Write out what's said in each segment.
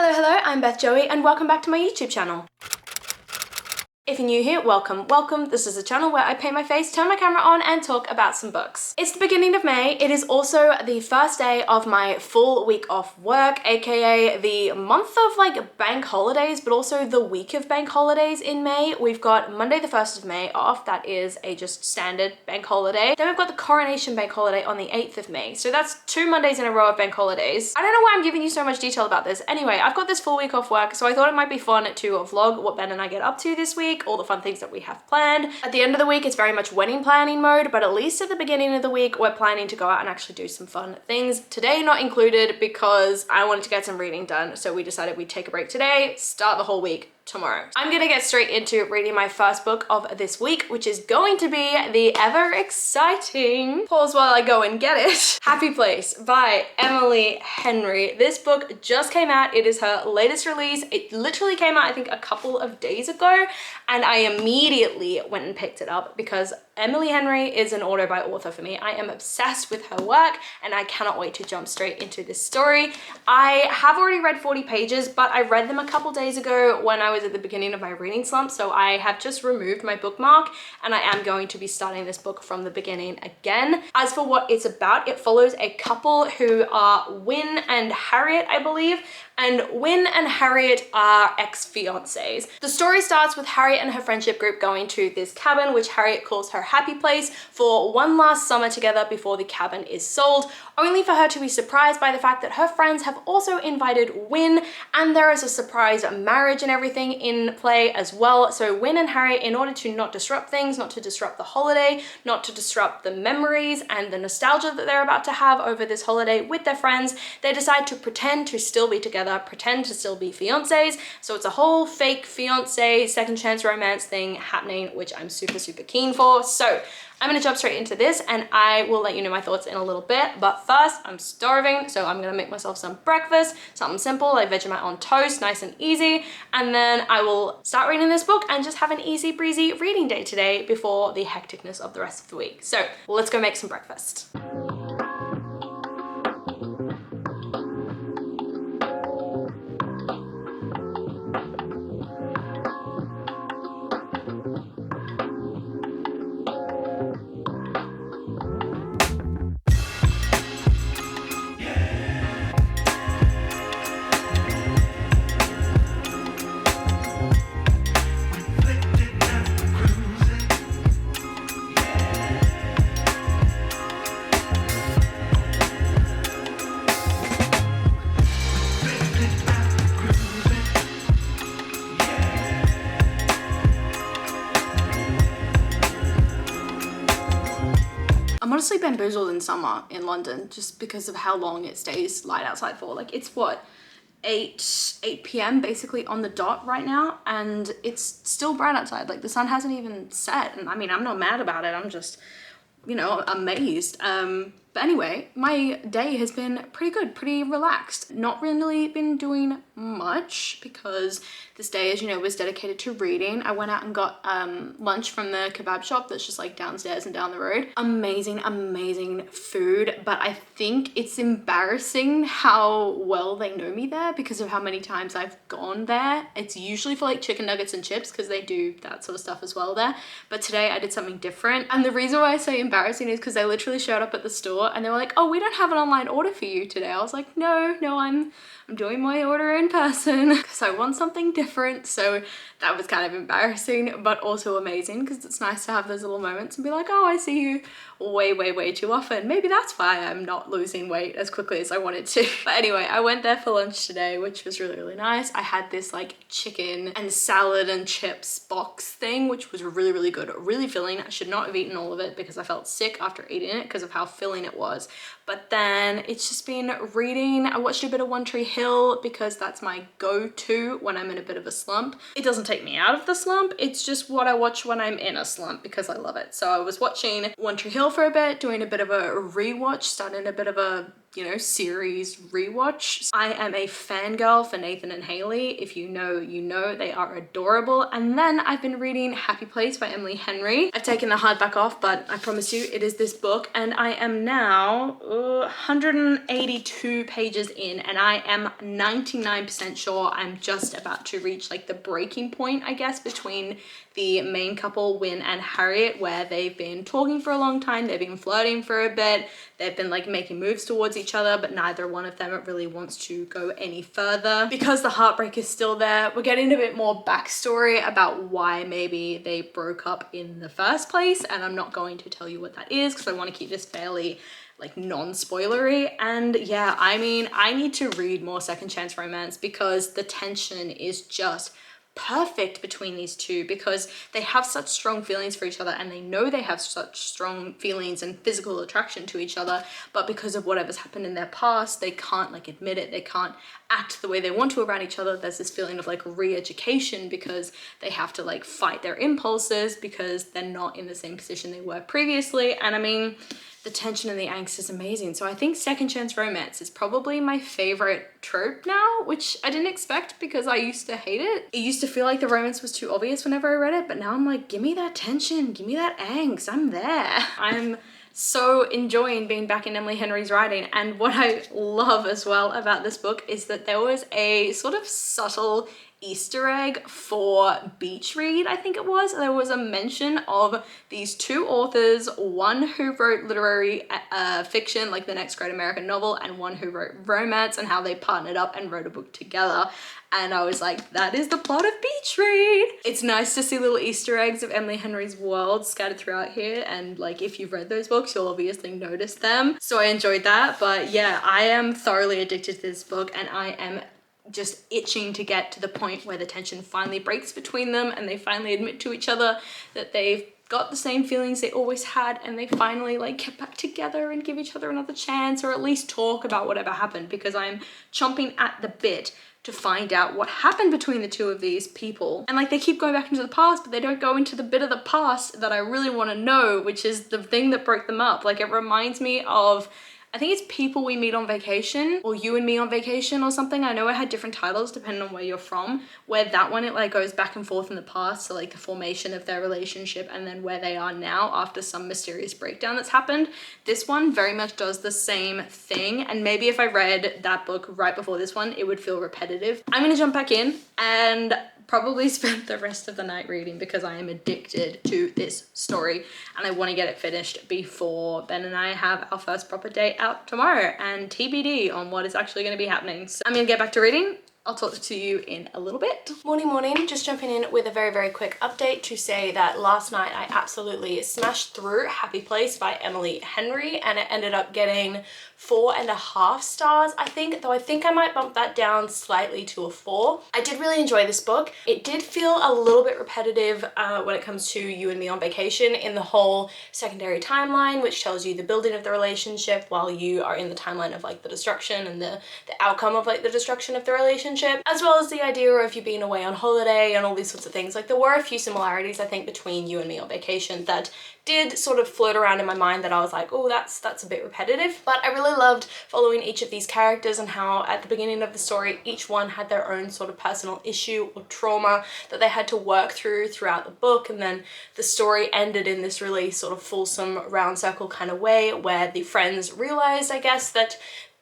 Hello, I'm Beth Joey and welcome back to my YouTube channel. If you're new here, welcome. This is a channel where I paint my face, turn my camera on, and talk about some books. It's the beginning of May. It is also the first day of my full week off work, aka the month of like bank holidays, but also the week of bank holidays in May. We've got Monday the 1st of May off. That is a just standard bank holiday. Then we've got the Coronation Bank Holiday on the 8th of May. So that's 2 Mondays in a row of bank holidays. I don't know why I'm giving you so much detail about this. Anyway, I've got this full week off work, so I thought it might be fun to vlog what Ben and I get up to this week, all the fun things that we have planned. At the end of the week, it's very much wedding planning mode, but at least at the beginning of the week, we're planning to go out and actually do some fun things. Today not included because I wanted to get some reading done, so we decided we'd take a break today, start the whole week tomorrow. I'm gonna get straight into reading my first book of this week, which is going to be the ever exciting, pause while I go and get it, Happy Place by Emily Henry. This book just came out. It is her latest release. It literally came out, I think, a couple of days ago, and I immediately went and picked it up because Emily Henry is an author by author for me. I am obsessed with her work and I cannot wait to jump straight into this story. I have already read 40 pages, but I read them a couple days ago when I was at the beginning of my reading slump, so I have just removed my bookmark and I am going to be starting this book from the beginning again. As for what it's about, it follows a couple who are Win and Harriet, I believe, and Win and Harriet are ex-fiancés. The story starts with Harriet and her friendship group going to this cabin, which Harriet calls her happy place, for one last summer together before the cabin is sold, only for her to be surprised by the fact that her friends have also invited Win, and there is a surprise marriage and everything in play as well. So Win and Harriet, in order to not disrupt things, not to disrupt the holiday, not to disrupt the memories and the nostalgia that they're about to have over this holiday with their friends, they decide to pretend to still be together, pretend to still be fiancés. So it's a whole fake fiancé, second chance romance thing happening, which I'm super keen for. So I'm gonna jump straight into this and I will let you know my thoughts in a little bit. But first, I'm starving, so I'm gonna make myself some breakfast, something simple like Vegemite on toast, nice and easy. And then I will start reading this book and just have an easy breezy reading day today before the hecticness of the rest of the week. So let's go make some breakfast. I'm honestly bamboozled in summer in London just because of how long it stays light outside for. Like, it's what, 8 p.m. basically on the dot right now, and it's still bright outside. Like, the sun hasn't even set, and I mean, I'm not mad about it. I'm just, you know, amazed. But anyway, my day has been pretty good, pretty relaxed. Not really been doing much because this day, as you know, was dedicated to reading. I went out and got lunch from the kebab shop that's just like downstairs and down the road. Amazing food, but I think it's embarrassing how well they know me there because of how many times I've gone there. It's usually for like chicken nuggets and chips because they do that sort of stuff as well there. But today I did something different. And the reason why I say embarrassing is because they literally showed up at the store and they were like, oh, we don't have an online order for you today. I was like, no, I'm doing my order in person because I want something different. So that was kind of embarrassing, but also amazing because it's nice to have those little moments and be like, oh, I see you way too often. Maybe that's why I'm not losing weight as quickly as I wanted to. But anyway, I went there for lunch today, which was really nice. I had this like chicken and salad and chips box thing, which was really good, really filling. I should not have eaten all of it because I felt sick after eating it because of how filling it was. But then it's just been reading. I watched a bit of One Tree Hill because that's my go-to when I'm in a bit of a slump. It doesn't take me out of the slump. It's just what I watch when I'm in a slump because I love it. So I was watching One Tree Hill for a bit, doing a bit of a rewatch, starting a bit of a you know, series rewatch. I am a fangirl for Nathan and Haley. If you know, you know, they are adorable. And then I've been reading Happy Place by Emily Henry. I've taken the hardback off, but I promise you it is this book, and I am now 182 pages in, and I am 99% sure I'm just about to reach like the breaking point, I guess, between the main couple, Win and Harriet, where they've been talking for a long time, they've been flirting for a bit, they've been like making moves towards each other, but neither one of them really wants to go any further because the heartbreak is still there. We're getting a bit more backstory about why maybe they broke up in the first place, and I'm not going to tell you what that is because I want to keep this fairly like non-spoilery. And yeah, I mean, I need to read more second chance romance because the tension is just perfect between these two, because they have such strong feelings for each other and they know they have such strong feelings and physical attraction to each other, but because of whatever's happened in their past, they can't like admit it, they can't act the way they want to around each other. There's this feeling of like re-education because they have to like fight their impulses because they're not in the same position they were previously. And I mean, the tension and the angst is amazing. So I think second chance romance is probably my favorite trope now, which I didn't expect because I used to hate it. It used to feel like the romance was too obvious whenever I read it, but now I'm like, give me that tension, give me that angst, I'm there. I'm so enjoying being back in Emily Henry's writing. And what I love as well about this book is that there was a sort of subtle Easter egg for Beach Read, I think it was. There was a mention of these two authors, one who wrote literary fiction, like the next great American novel, and one who wrote romance, and how they partnered up and wrote a book together. And I was like, that is the plot of Beach Read. It's nice to see little Easter eggs of Emily Henry's world scattered throughout here. And like, if you've read those books, you'll obviously notice them. So I enjoyed that. But yeah, I am thoroughly addicted to this book, and I am just itching to get to the point where the tension finally breaks between them and they finally admit to each other that they've got the same feelings they always had, and they finally like get back together and give each other another chance, or at least talk about whatever happened, because I'm chomping at the bit to find out what happened between the two of these people. And like, they keep going back into the past, but they don't go into the bit of the past that I really want to know, which is the thing that broke them up. Like, it reminds me of, I think it's People We Meet on Vacation, or You and Me on Vacation or something. I know it had different titles depending on where you're from, where that one, it like goes back and forth in the past, so like the formation of their relationship and then where they are now after some mysterious breakdown that's happened. This one very much does the same thing, and maybe if I read that book right before this one, it would feel repetitive. I'm gonna jump back in and probably spend the rest of the night reading because I am addicted to this story and I want to get it finished before Ben and I have our first proper day out tomorrow, and TBD on what is actually going to be happening. So I'm going to get back to reading. I'll talk to you in a little bit. Morning, just jumping in with a very quick update to say that last night I absolutely smashed through Happy Place by Emily Henry, and it ended up getting 4.5 stars, I think, though I think I might bump that down slightly to a 4. I did really enjoy this book. It did feel a little bit repetitive when it comes to You and Me on Vacation, in the whole secondary timeline, which tells you the building of the relationship while you are in the timeline of like the destruction and the outcome of like the destruction of the relationship, as well as the idea of you being away on holiday and all these sorts of things. Like, there were a few similarities, I think, between You and Me on Vacation that did sort of float around in my mind that I was like, oh, that's a bit repetitive. But I really loved following each of these characters and how at the beginning of the story, each one had their own sort of personal issue or trauma that they had to work through throughout the book. And then the story ended in this really sort of fulsome round circle kind of way where the friends realized, I guess, that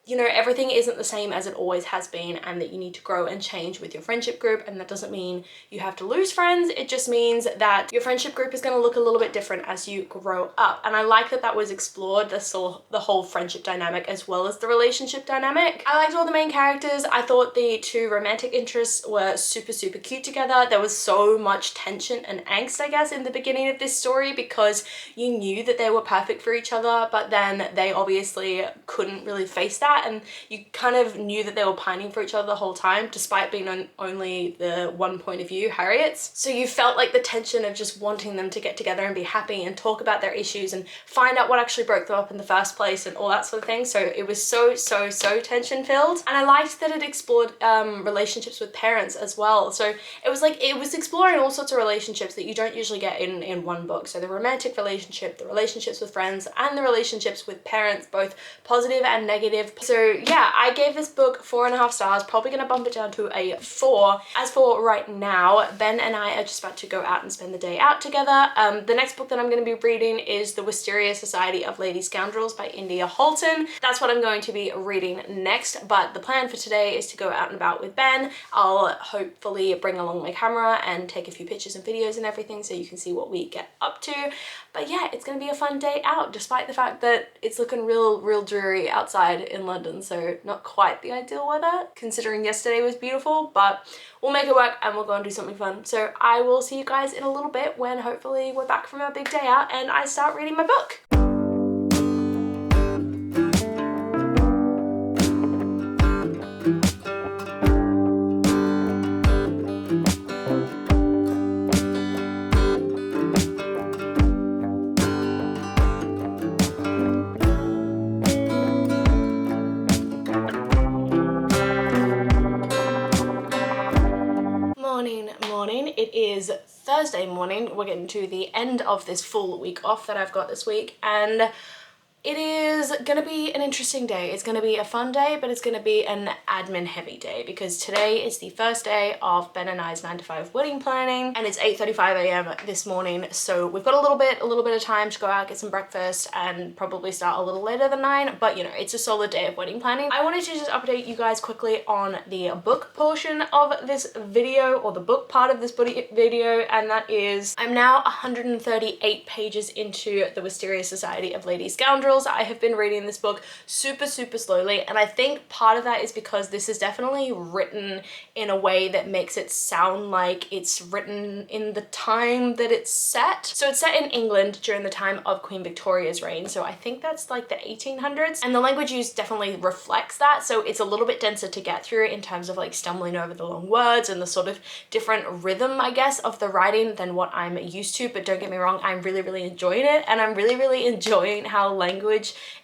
you know, everything isn't the same as it always has been, and that you need to grow and change with your friendship group. And that doesn't mean you have to lose friends. It just means that your friendship group is going to look a little bit different as you grow up. And I like that that was explored, the whole friendship dynamic as well as the relationship dynamic. I liked all the main characters. I thought the two romantic interests were super cute together. There was so much tension and angst, I guess, in the beginning of this story, because you knew that they were perfect for each other, but then they obviously couldn't really face that that, and you kind of knew that they were pining for each other the whole time, despite being on only the one point of view, Harriet's. So you felt like the tension of just wanting them to get together and be happy and talk about their issues and find out what actually broke them up in the first place and all that sort of thing. So it was so tension filled, and I liked that it explored relationships with parents as well. So it was exploring all sorts of relationships that you don't usually get in one book. So the romantic relationship, the relationships with friends, and the relationships with parents, both positive and negative. So yeah, I gave this book 4.5 stars, probably gonna bump it down to a 4. As for right now, Ben and I are just about to go out and spend the day out together. The next book that I'm going to be reading is The Wisteria Society of Lady Scoundrels by India Holton. That's what I'm going to be reading next, but the plan for today is to go out and about with Ben. I'll hopefully bring along my camera and take a few pictures and videos and everything so you can see what we get up to. But yeah, it's going to be a fun day out, despite the fact that it's looking real dreary outside in London, so not quite the ideal weather, considering yesterday was beautiful, but we'll make it work and we'll go and do something fun. So I will see you guys in a little bit when hopefully we're back from our big day out and I start reading my book. Morning. It is Thursday morning. We're getting to the end of this full week off that I've got this week, and it is gonna be an interesting day. It's gonna be a fun day, but it's gonna be an admin heavy day because today is the first day of Ben and I's 9 to 5 wedding planning, and it's 8:35 a.m. this morning. So we've got a little bit of time to go out, get some breakfast, and probably start a little later than 9, but you know, it's a solid day of wedding planning. I wanted to just update you guys quickly on the book portion of this video, or the book part of this video, and that is I'm now 138 pages into The Wisteria Society of Lady Scoundrels. I have been reading this book super slowly, and I think part of that is because this is definitely written in a way that makes it sound like it's written in the time that it's set. So it's set in England during the time of Queen Victoria's reign, so I think that's like the 1800s, and the language used definitely reflects that, so it's a little bit denser to get through in terms of like stumbling over the long words and the sort of different rhythm, I guess, of the writing than what I'm used to. But don't get me wrong, I'm really enjoying it, and I'm really enjoying how language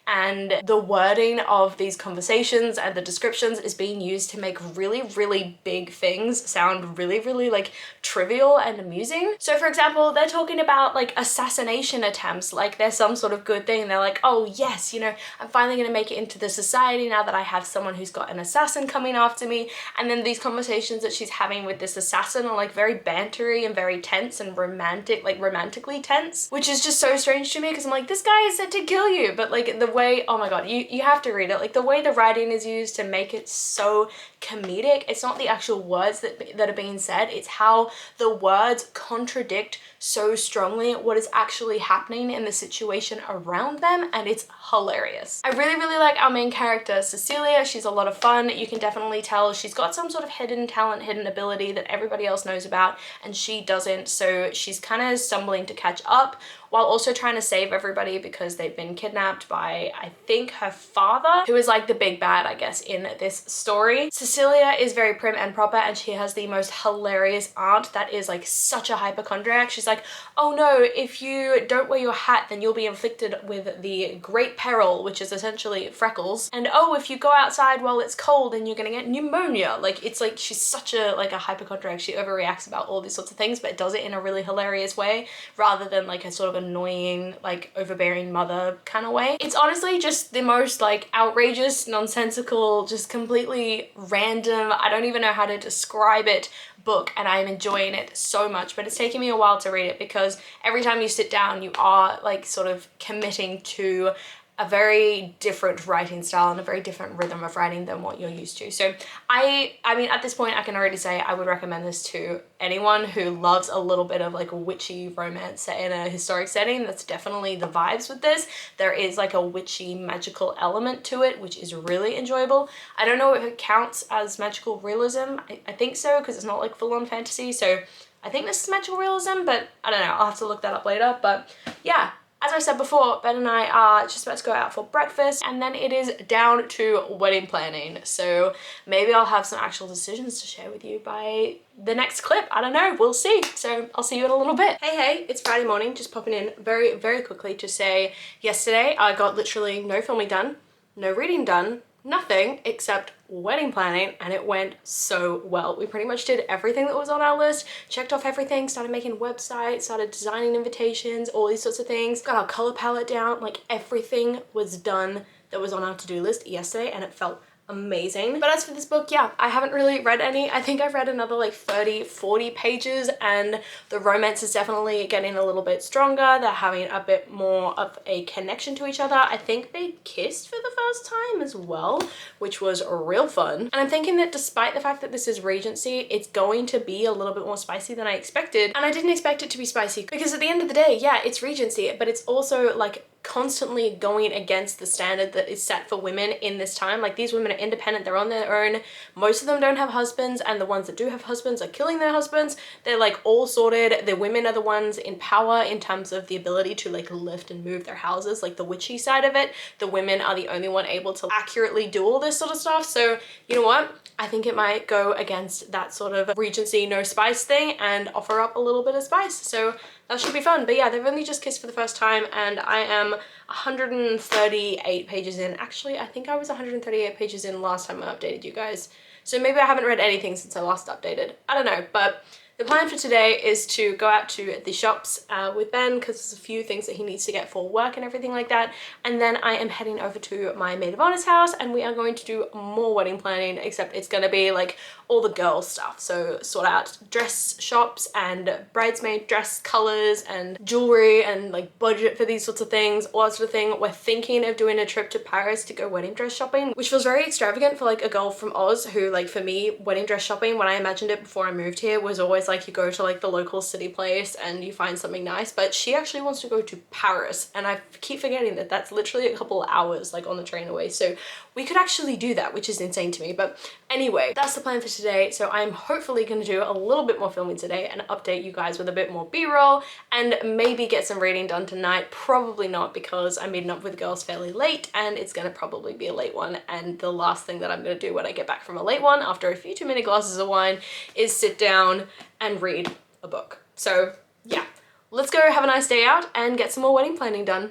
and the wording of these conversations and the descriptions is being used to make really big things sound really like trivial and amusing. So for example, they're talking about like assassination attempts like they're some sort of good thing. They're like, oh yes, you know, I'm finally gonna make it into the society now that I have someone who's got an assassin coming after me. And then these conversations that she's having with this assassin are like very bantery and very tense and romantic, like romantically tense, which is just so strange to me because I'm like, this guy is set to kill you, but like the way, oh my god, you have to read it. Like the way the writing is used to make it so comedic. It's not the actual words that are being said, it's how the words contradict so strongly what is actually happening in the situation around them, and it's hilarious. I really like our main character Cecilia. She's a lot of fun. You can definitely tell she's got some sort of hidden talent, hidden ability that everybody else knows about and she doesn't, so she's kind of stumbling to catch up while also trying to save everybody because they've been kidnapped by, I think, her father, who is like the big bad, I guess, in this story. Cecilia is very prim and proper, and she has the most hilarious aunt that is like such a hypochondriac. She's like, oh no, if you don't wear your hat, then you'll be inflicted with the great peril, which is essentially freckles. And oh, if you go outside while it's cold, then you're gonna get pneumonia. Like, it's like she's such a hypochondriac. She overreacts about all these sorts of things, but does it in a really hilarious way rather than like a sort of annoying, like overbearing mother kind of way. It's honestly just the most like outrageous, nonsensical, just completely random, I don't even know how to describe it, book, and I'm enjoying it so much. But it's taking me a while to read it because every time you sit down you are like sort of committing to a very different writing style and a very different rhythm of writing than what you're used to. So I mean, at this point I can already say I would recommend this to anyone who loves a little bit of like a witchy romance set in a historic setting. That's definitely the vibes with this. There is like a witchy magical element to it, which is really enjoyable. I don't know if it counts as magical realism. I think so, because it's not like full-on fantasy, so I think this is magical realism, but I don't know, I'll have to look that up later. But yeah, As I said before, Ben and I are just about to go out for breakfast, and then it is down to wedding planning. So maybe I'll have some actual decisions to share with you by the next clip. I don't know, we'll see. So I'll see you in a little bit. Hey, it's Friday morning, just popping in very, very quickly to say yesterday I got literally no filming done, no reading done, nothing except wedding planning, and it went so well. We pretty much did everything that was on our list, checked off everything, started making websites, started designing invitations, all these sorts of things, got our color palette down, like everything was done that was on our to-do list yesterday, and it felt amazing. But as for this book, yeah, I haven't really read any. I think I've read another like 30-40 pages, and the romance is definitely getting a little bit stronger. They're having a bit more of a connection to each other. I think they kissed for the first time as well, which was real fun. And I'm thinking that despite the fact that this is Regency, it's going to be a little bit more spicy than I expected. And I didn't expect it to be spicy because at the end of the day, yeah, it's Regency, but it's also like constantly going against the standard that is set for women in this time. Like, these women are independent, they're on their own, most of them don't have husbands, and the ones that do have husbands are killing their husbands. They're like all sorted. The women are the ones in power in terms of the ability to like lift and move their houses, like the witchy side of it. The women are the only one able to accurately do all this sort of stuff. So you know what, I think it might go against that sort of Regency no spice thing and offer up a little bit of spice. So that should be fun. But yeah, they've only just kissed for the first time, and I am 138 pages in. Actually, I think I was 138 pages in last time I updated you guys. So maybe I haven't read anything since I last updated. I don't know, but the plan for today is to go out to the shops with Ben, because there's a few things that he needs to get for work and everything like that. And then I am heading over to my maid of honor's house, and we are going to do more wedding planning, except it's going to be like all the girls stuff. So sort out dress shops and bridesmaid dress colors and jewelry and like budget for these sorts of things, all that sort of thing. We're thinking of doing a trip to Paris to go wedding dress shopping, which feels very extravagant for like a girl from Oz who, like, for me, wedding dress shopping, when I imagined it before I moved here, was always like you go to like the local city place and you find something nice. But she actually wants to go to Paris, and I keep forgetting that that's literally a couple of hours like on the train away. So we could actually do that, which is insane to me. But anyway, that's the plan for today. So I'm hopefully going to do a little bit more filming today and update you guys with a bit more b-roll, and maybe get some reading done tonight. Probably not, because I'm meeting up with girls fairly late, and it's going to probably be a late one. And the last thing that I'm going to do when I get back from a late one, after a few too many glasses of wine, is sit down and read a book. So yeah, let's go have a nice day out and get some more wedding planning done.